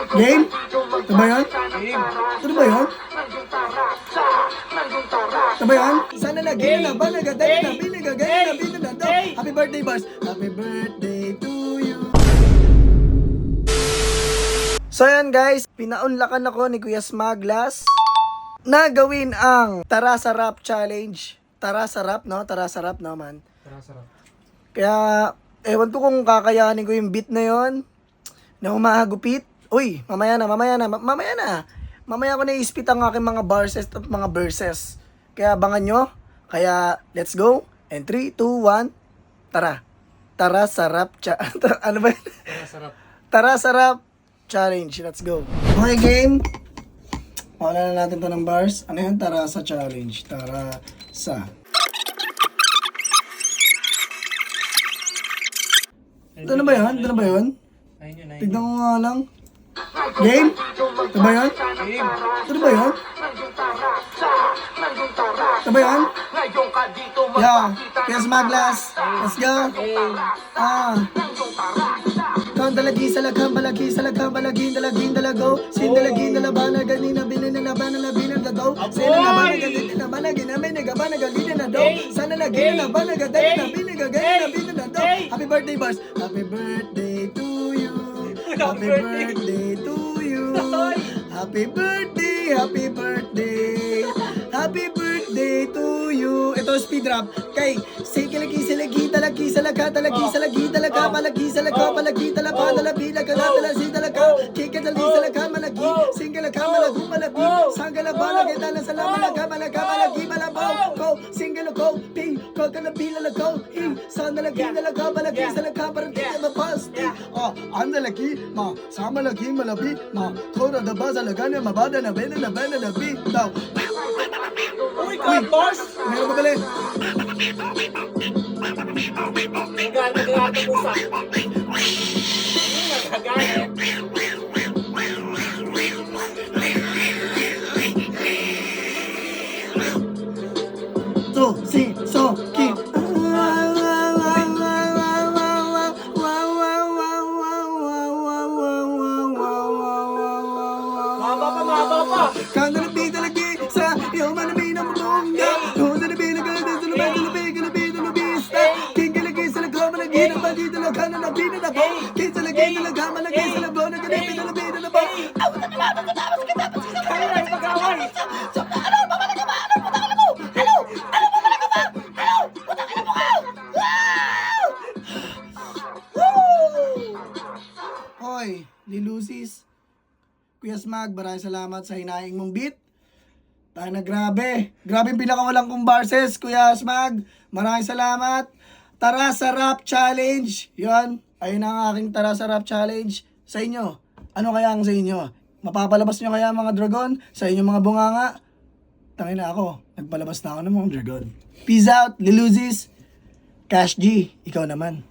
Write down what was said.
Game? Ito ba yun? Ito ba yun? Ito ba yun? Sana na game na ba? Nagadali na, binagagay na, binagado. Happy birthday, Bars! Happy birthday to you! So yan guys, pinaunlakan ako ni Kuya Smaglas na gawin ang Tara sa Rap Challenge. Tara sa Rap, no? Tara sa Rap naman. Tara, sarap. Kaya, ewan ko kung kakayanin ko yung beat na yon na humahagupit. Uy, mamaya na. Mamaya ko na-ispit ang aking mga verses at mga verses. Kaya abangan nyo. Kaya, let's go. And 3, 2, 1, tara. Tara sa Rap ano ba yun? Tara, sarap. Tara sa Rap Challenge. Let's go. Okay, game. Wala na natin to ng bars. Ano yan? Tara sa challenge. Tara sa. Ito na ba yun? Ito na ba yun? Ayun yun, ayun. Tignan ko nga lang. Game? Ito ba yun? Game. Ito na ba yun? Ito ba yun? Yeah. Kaya Smaglas. Let's go. Kang dalagi sa laghang balagi sa laghang balagin dalagin dalago sin dalagin dalabana ganina binanabana na binagadaw sino na ba nagadin na ba naginamin nagaba nagalina na daw sana lagi na ba nagadin na binagagay na binanadaw. Happy birthday, Bars! Happy birthday to you. Happy birthday to you. Happy birthday, happy birthday. Happy birthday to you. Ito speed rap. Kay sige lagi silagi talagi salaga talagi salagi talaga palagi salaga palagi talaba talabi lagala talasi talaga kika dali salaga malagi single ka malagu malabi sangala balagay dala sa malaga malaga malagi malabaw ko single ko pi ko kalabi lalago hi sandalagi dalaga balagi salaga parati mapasti andalagi ma samalagi malabi ma thora da bazalaga na mabada na bena na bi daw. Uy, God, boss! Meron ba bali? Nagalit ang pusa. Nagalit. So, ki. Mahaba pa. Kanda na bida lagi sa iyo manami na mabongga. Kunda na bida ganda sa lubay na bida na bida na bista. Kinga lagi sa lagama lagi na bandito na kana na bida na bo. Kinsa lagi na lagama lagi sa labo na kana bida na bida na bo. Aw na naman na tapos kita. Kaya na yung pag-away. Ano ba talaga ba? Ano ba talaga mo? Ano ba talaga ba? Ano? Puta ka na mo ka. Hoy, Lilusis. Kuya Smag, maraming salamat sa hinaing mong beat. Tayo na grabe. Grabe yung pinakawalang kong verses, Kuya Smag. Maraming salamat. Tara sa Rap Challenge. Yan. Ayun ang aking Tara sa Rap Challenge. Sa inyo. Ano kaya ang sa inyo? Mapapalabas nyo kaya mga dragon? Sa inyo mga bunganga? Tangin na ako. Nagpalabas na ako ng mga dragon. Peace out, Liluzis. Cash G, ikaw naman.